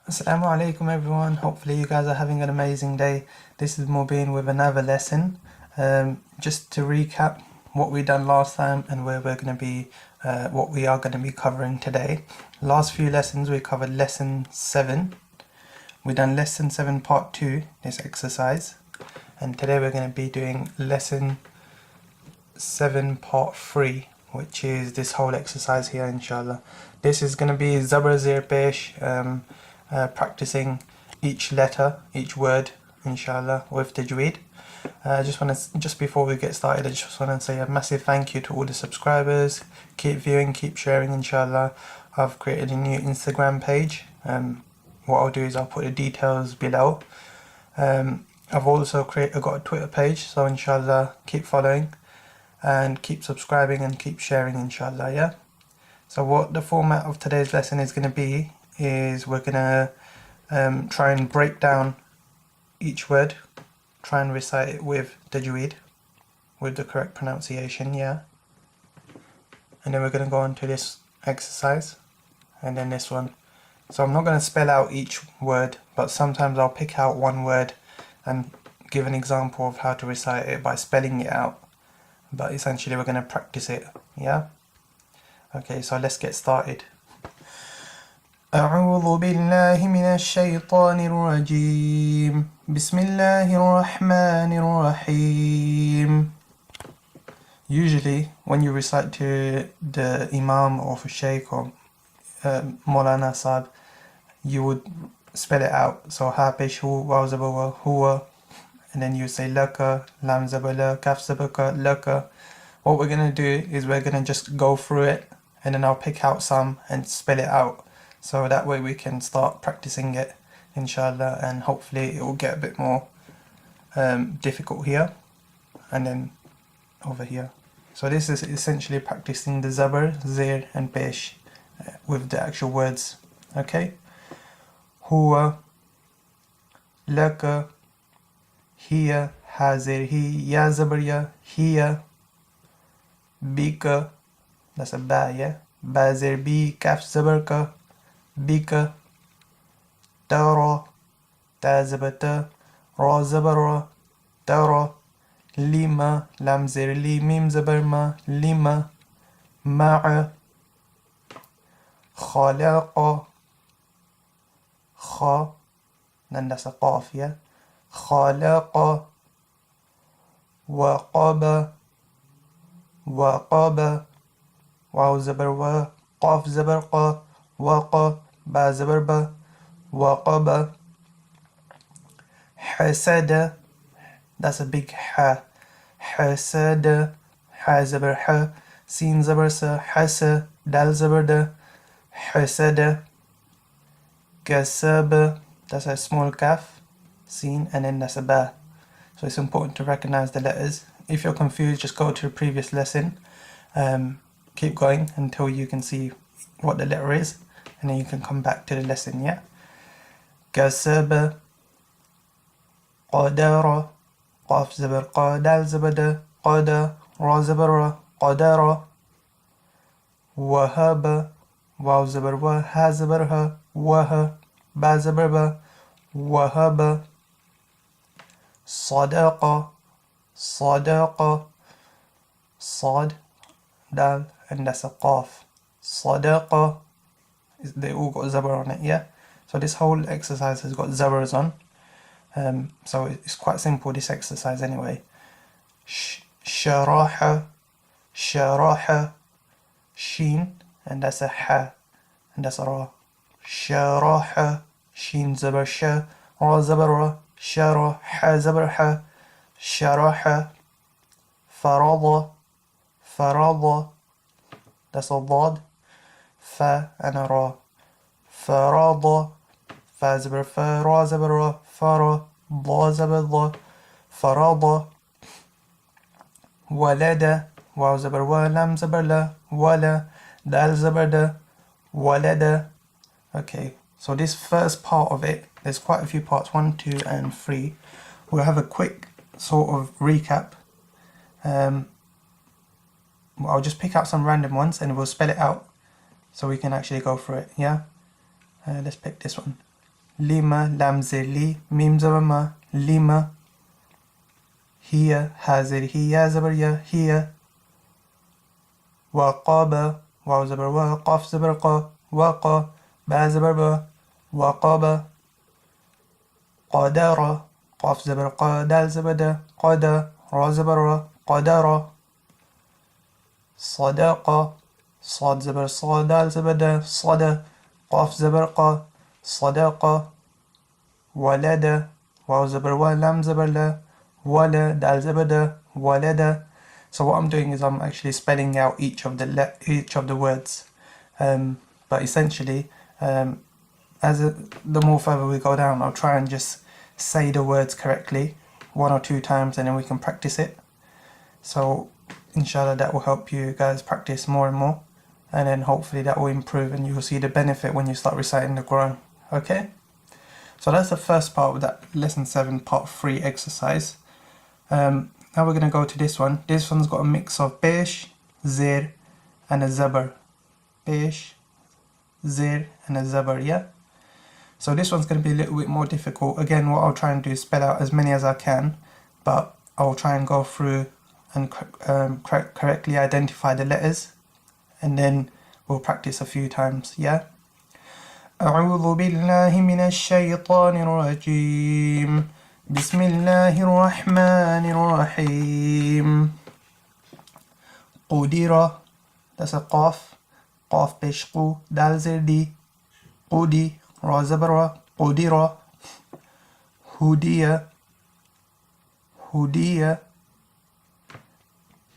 Assalamu alaikum everyone, hopefully you guys are having an amazing day. This is Mubin with another lesson. Just to recap what we done last time and where we're going to be, what we are going to be covering today. Last few lessons we covered lesson 7. We done lesson 7 part 2, this exercise. And today we're going to be doing lesson 7 part 3, which is this whole exercise here, inshallah. This is going to be Zabar Zir Pesh, practicing each letter, each word, inshallah, with tajweed. Just before we get started, I just want to say a massive thank you to all the subscribers. Keep viewing, keep sharing, inshallah. I've created a new Instagram page. What I'll do is I'll put the details below. I've also got a Twitter page, so inshallah keep following and keep subscribing and keep sharing, inshallah, yeah? So what the format of today's lesson is going to be is we're going to try and break down each word, try and recite it with tajweed, with the correct pronunciation, yeah? And then we're going to go on to this exercise, and then this one. So I'm not going to spell out each word, but sometimes I'll pick out one word and give an example of how to recite it by spelling it out. But essentially we're going to practice it, yeah? Okay, so let's get started. أعوذ بالله من الشيطان الرجيم بسم الله الرحمن الرحيم. Usually when you recite to the Imam or for Shaykh or Maulana Sahib, you would spell it out. So ha pesh hu, waw zaba wa, huwa, and then you say laka, lam zaba la, kaf zaba ka, laka. What we're going to do is we're going to just go through it, and then I'll pick out some and spell it out. So that way we can start practicing it, inshallah, and hopefully it will get a bit more difficult here and then over here. So this is essentially practicing the zabar, zir and pesh with the actual words, okay? Huwa, laka, hiya, hazir, hi, ya zabar ya, hiya, bika, that's a ba, yeah? Ba zir bi, kaf zabar ka, bika, tara, ta zabata, ra zabara, tara, lima, lam zir li, mim zabar ma, lima, ma'a, khalaqa, kha, then that's a qaf, yeah? Khalaqa, waqaba, waqaba, waw zabar wa, qaf zabar qa, waqa, ba zabar ba, waqaba, hasada, that's a big ha, hasada, ha zabar ha, sin zabar sa, hasa, dal zabar da, hasada, kasaba, that's a small kaf, sin, and then that's a ba. So it's important to recognize the letters. If you're confused, just go to the previous lesson. Keep going until you can see what the letter is, and then you can come back to the lesson, yeah? Kasaba, qadara, qaf zabar qa, dal zabada, qada, ra zabara, qadara, wahaba, waw zabar wa, ha zabar ha, waha, ba zabar ba, wahaba, sadaqa, sadaqa, sad, dal, and that's a qaf. Sadaqa, they all got zabar on it, yeah? So this whole exercise has got zabars on. So it's quite simple, this exercise anyway. Sharaha, sharaha, sheen, and that's a ha, and that's a ra. Sharaha, sheen zabar sha, ra zabar ra, shara, ha zabar ha, sharaha, farada, farada, that's a dad, fa and a ra. Farada, fa zabar fa, ra zabar ra, fara, da zabar da, farada, walada, waw zabar wa, lam zabar la, wala, dal zabar da, walada. Okay, so this first part of it, there's quite a few parts, 1, 2 and 3. We'll have a quick sort of recap. I'll just pick out some random ones and we'll spell it out so we can actually go for it, yeah? Let's pick this one. lima, lam zir li, mim zabar ma, lima. Hiya, ha zir hi, ya zabar ya, hiya. Waqaba, waw zabar wa, qaf zabar qa, waqa. Ba zabar ba, waqaba. Qadara, qaf zabar qa, dal zabar da, qada. Ra zabar ra, qadara. Sadaqa, صاد زبر صاد دال زبر دا صدا. قاف زبر قا صداقة. ولد واو زبر wa, lam زبر la, wala, dal زبر da walada. So what I'm doing is I'm actually spelling out each of the words, but essentially the more further we go down, I'll try and just say the words correctly 1 or 2 times, and then we can practice it. So inshallah that will help you guys practice more and more, and then hopefully that will improve and you will see the benefit when you start reciting the Quran. Okay, so that's the first part of that lesson 7 part 3 exercise. Now we're going to go to this one. This one's got a mix of pesh, zir and a zabar. Pesh, zir and a zabar, yeah? So this one's going to be a little bit more difficult. Again, what I'll try and do is spell out as many as I can, but I'll try and go through and correctly identify the letters, and then we'll practice a few times, yeah? أعوذ بالله من الشيطان الرجيم. بسم الله الرحمن الرحيم. قدر, that's a qaf. Qaf pesh qu, dal zir di. Qudi, ra zabar ra, qudira. Hudiya, hudiya.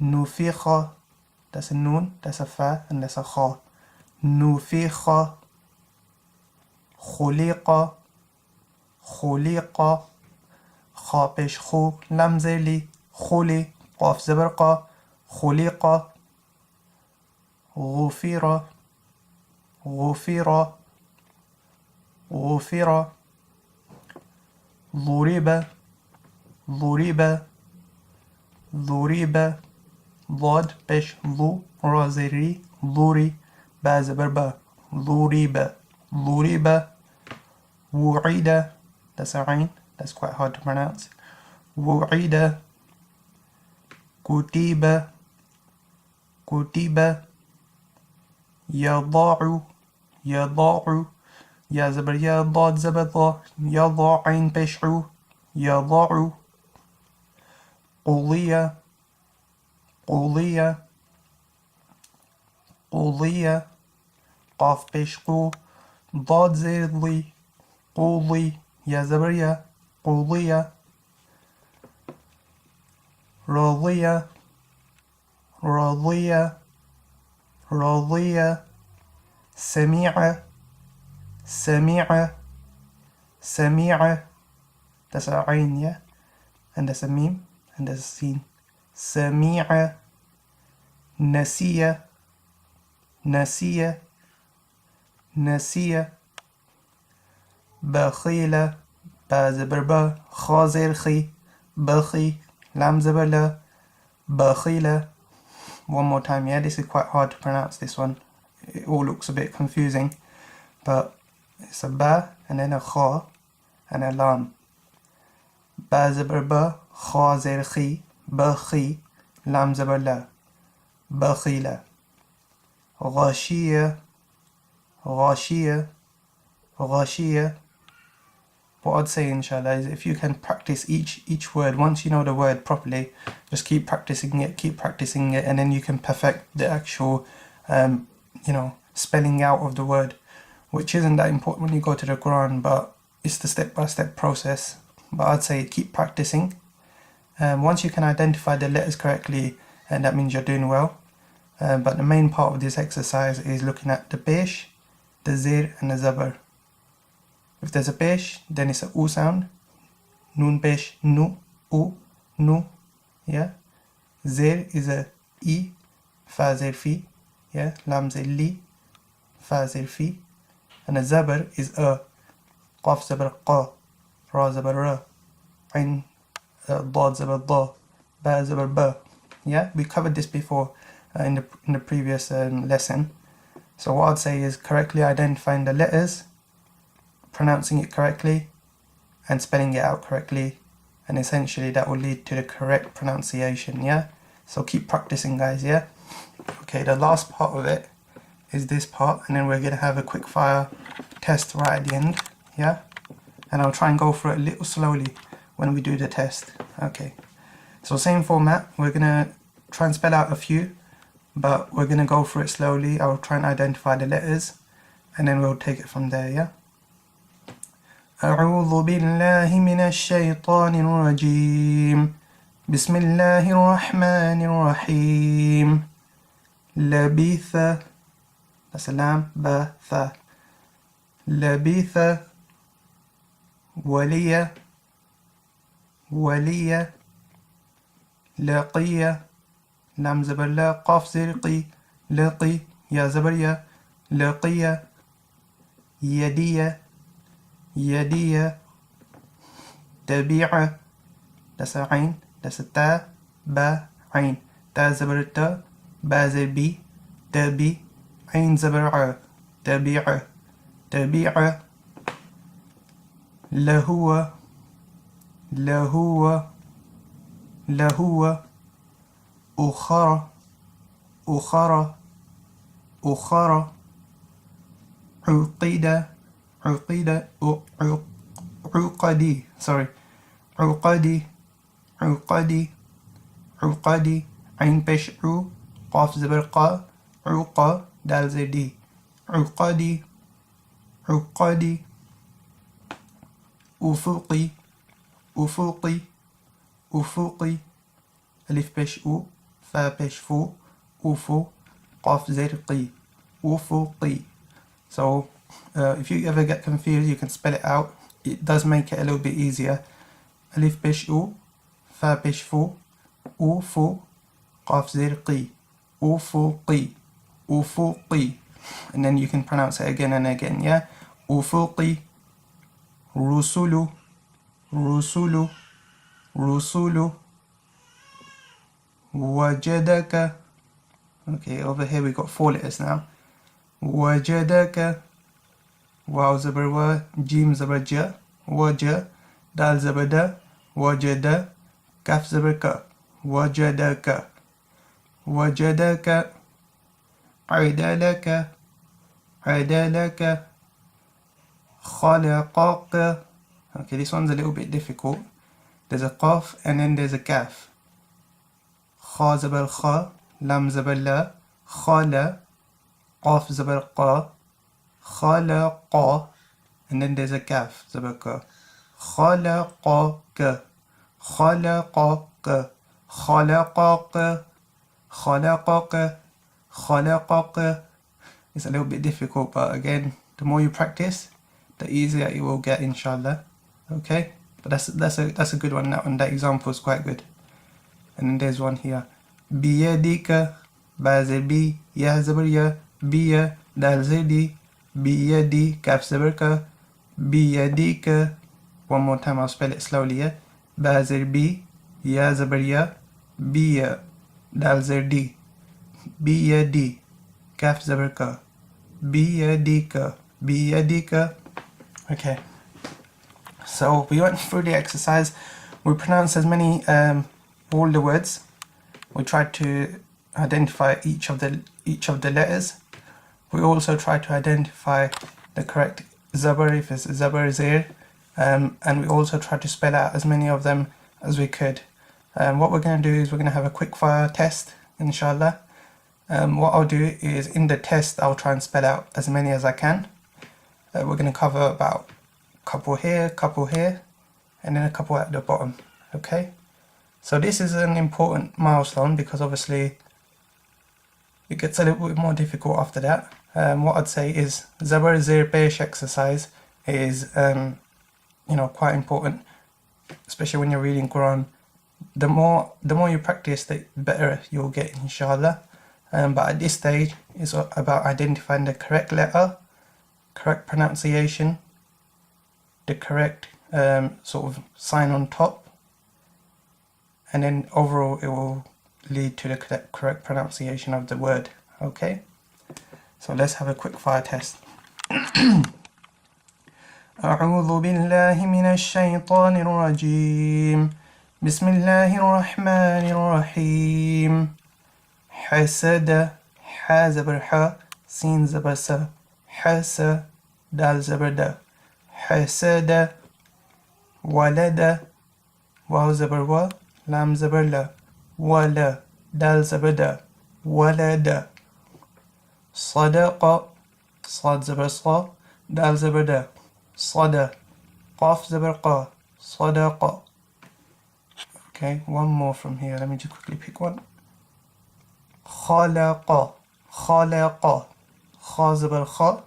Nufikha, that's a noon, that's a fa, and that's a kha. Nufikha. Khuliqa, khuliqa. Kha pesh khu, lam zir li, khuli. Qaf zabar qa, khuliqa. Ghufira, ghufira, ghufira. Dhuriba, dhuriba, dhuriba. Dhad pesh dhu, ra zir ri, dhuri. Ba zabar ba, dhuriba, dhuriba. Wu'ida, that's a ain, that's quite hard to pronounce. Wu'ida. Kutiba, kutiba. Yada'u, yada'u. Ya zabar ya, dad zabar da. Yada' ain pesh'u, yada'u. Quliya, quliya, quliya. Qaf pesh'u, dad zir li. Quli, ya zabar ya, quliya. Radiya, radiya, radiya. Sami'a, sami'a, sami'a. That's a ain, yeah? And that's a mim, and that's a sin. Sami'a. Nasiya, nasiya, nasiya. Bakhila, ba zabar ba, kha zir khi, bakhi, lam zabar la, bakhila. One more time, yeah, this is quite hard to pronounce, this one. It all looks a bit confusing, but it's a ba and then a kha and a lam. Ba zabar ba, kha zir khi, bakhi, lam zabar la, bakhila. Ghashiya, ghashiya, ghashiya. What I'd say inshallah is if you can practice each word, once you know the word properly, just keep practicing it, and then you can perfect the actual spelling out of the word, which isn't that important when you go to the Quran, but it's the step-by-step process. But I'd say keep practicing. Once you can identify the letters correctly, and that means you're doing well. But the main part of this exercise is looking at the pesh, the zir and the zabar. If there's a pesh, then it's a u sound. Noon pesh, nu, u, nu, yeah. Zir is a i, fa zir fi, yeah. Lam zir li, fa zir fi. And a zabar is a, qaf zabar qa, ra zabar ra, ain dad zabar da, ba zabar ba. Yeah, we covered this before in the previous lesson. So what I'd say is correctly identifying the letters, pronouncing it correctly and spelling it out correctly, and essentially that will lead to the correct pronunciation, yeah? So keep practicing, guys, yeah? Okay, the last part of it is this part, and then we're going to have a quick fire test right at the end, yeah? And I'll try and go through it a little slowly when we do the test. Okay, so same format, we're going to try and spell out a few, but we're going to go through it slowly. I'll try and identify the letters, and then we'll take it from there, yeah? أعوذ بالله من الشيطان الرجيم بسم الله الرحمن الرحيم لبث that's a lam بث لبث ولي لقي لام زبر لا قاف زرقي لقي يا زبر يا لقي يدي تبيع that's a عين that's a تا با عين تا زبر تا با زبر بي تبي عين زبر ع تبيع لهو أخرى عقدي عين بش عو قاف زبر قا عقا دال زي دي عقدي أفقي ألف بش أو فا بش فو أفو قاف زرقي أفقي. So if you ever get confused, you can spell it out. It does make it a little bit easier. ألف بش أو فا بش فو أفو قاف زرقي أفقي and then you can pronounce it again and again, yeah? أفقي رسول وجدك. Okay, over here we got 4 letters now. وجدك واو زبر و جيم زبر ج وج دال زبر د وجد كاف زبر ك وجدك عدلك خلقك. Okay, this one's a little bit difficult. There's a qaf and then there's a kaf. Kha zabar kha, lam zabar la, khala, qaf zabar qa, khalaqa, and then there's a kaf zabar ka. Khalaqaka, khalaqaka. It's a little bit difficult, but again, the more you practice, the easier it will get, inshallah. Okay, but that's a good one. That example is quite good. And then there's one here. Biyadika, ba zabi, ya zabariya, biya, dal zadi, biyadi, kaf zabarka, biyadika. One more time, I'll spell it slowly, yeah? Ba zarbi, ya zabariya, biya, dal zardi, biyadi, kaf zabarka, biyadika. Okay, so we went through the exercise. We pronounced as many all the words. We tried to identify each of the letters. We also tried to identify the correct zabar, if it's zabar zir, and we also tried to spell out as many of them as we could. What we're going to do is we're going to have a quick fire test, inshallah. What I'll do is in the test I'll try and spell out as many as I can. We're going to cover about a couple here, and then a couple at the bottom. Okay, so this is an important milestone because obviously it gets a little bit more difficult after that. What I'd say is Zabar Zir Pesh exercise is quite important, especially when you're reading Quran. The more you practice, the better you'll get, inshallah. But at this stage, it's about identifying the correct letter, correct pronunciation, the correct sort of sign on top, and then overall it will lead to the correct pronunciation of the word. Okay, so let's have a quick fire test. أعوذ بالله من الشيطان الرجيم بسم الله الرحمن الرحيم حسد ح زبر ح سين زبر س حس دال زبر د حسد ولد واو زبر و لام زبر ل ول دال زبر د ولد صدق صاد زبر صا دال زبر د صدق قاف زبر قا صدق. Okay, one more from here. Let me just quickly pick one. خلق خلق خا زبر خا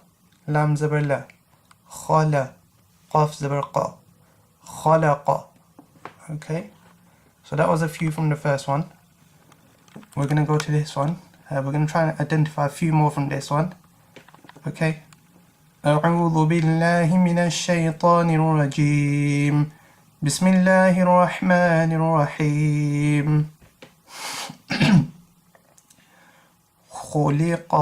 لام زبر لا خلا قاف زبر قا خلق. Okay, so that was a few from the first one. We're going to go to this one. We're going to try and identify a few more from this one. Okay. أعوذ بالله من الشيطان الرجيم بسم الله الرحمن الرحيم خلق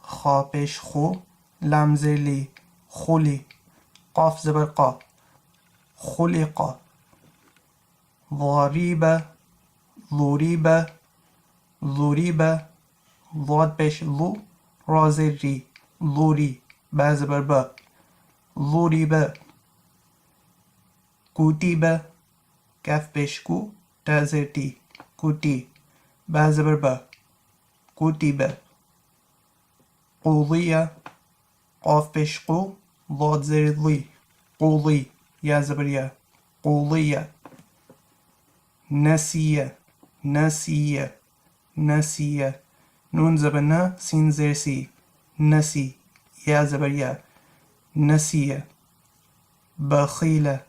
خا پیش خو لام زیر لی خلی قاف زبر قا خلق ضریب ضریب ضریب ضاد پیش لو را زیر ری ضری با زبر با ضریب کتب کف پیش کو تا زیر تی کتی با زبر با کتب قضی قاف پیش قو ضاد زیر لی قضی یا زبر یا قضی نسیه نسیه نسیه نون زبر نه سین زیر سی نسی یا زبر یا نسیه بخیله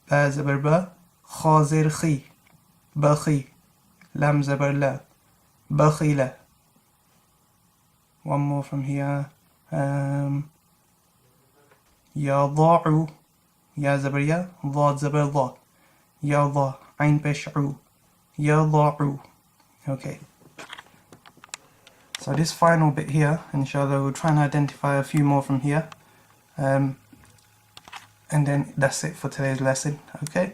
با زبر با خا زیر خی بخی لام زبر لا بخیله. One more from here. يضع يا زبر يا ضاد زبر ضا يضع عين پیش عو يضع. Okay, so this final bit here, inshallah, we'll try and identify a few more from here, and then that's it for today's lesson. Okay,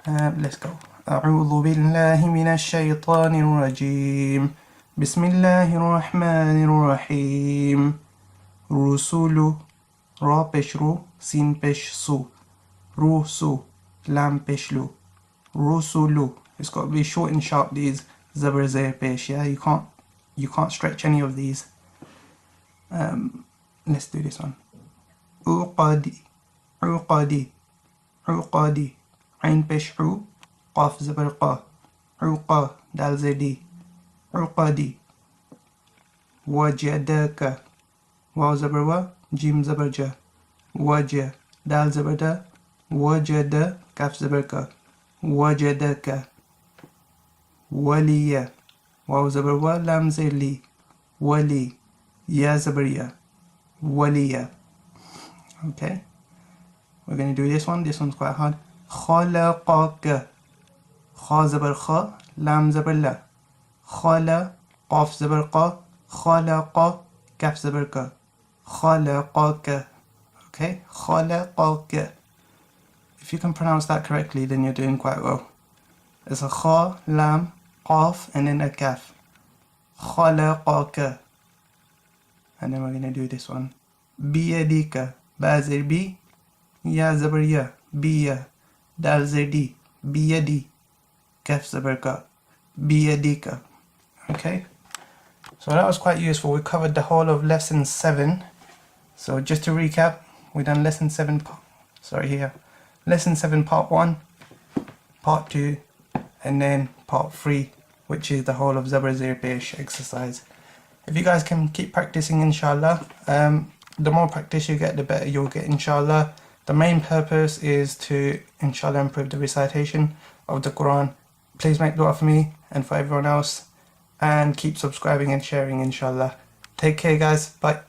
let's go. أعوذ بالله من الشيطان الرجيم بسم الله الرحمن الرحيم رسول را پیش رو سین پیش سو رسو لام پیش لو رسولو. It's got to be short and sharp, these zabr zair pesh, yeah, you can't stretch any of these. Let's do this one. Uqadi uqadi uqadi ain pesh u qaf zabr qa uqa dal zadi uqadi wajadaka waw zabr wa jim zabr ja waja dal zabr da wajada kaf zabr ka wajadaka ولي واو زبر و لام زير لي ولي يا زبر يا ولي. Okay, we're going to do this one. This one's quite hard. خلقك خا زبر خا لام زبر لا خلا قاف زبر قا خلق كف زبر ك خلقك. Okay, خلقك. If you can pronounce that correctly, then you're doing quite well. It's a kha, lam, qaf, and then a kaf. Khalaqaka. And then we're going to do this one. Biyadika. Ba zir bi. Ya zabar ya. Biya. Dal zir di. Biyadi. Kaf zabar ka. Biyadika. Okay. So that was quite useful. We covered the whole of lesson 7. So just to recap, we done lesson 7. Lesson 7 part 1, part 2, and then part 3, which is the whole of Zabr Zir Pesh exercise. If you guys can keep practicing, inshallah, the more practice you get, the better you'll get, inshallah. The main purpose is to, inshallah, improve the recitation of the Quran. Please make dua for me and for everyone else, and keep subscribing and sharing, inshallah. Take care, guys. Bye.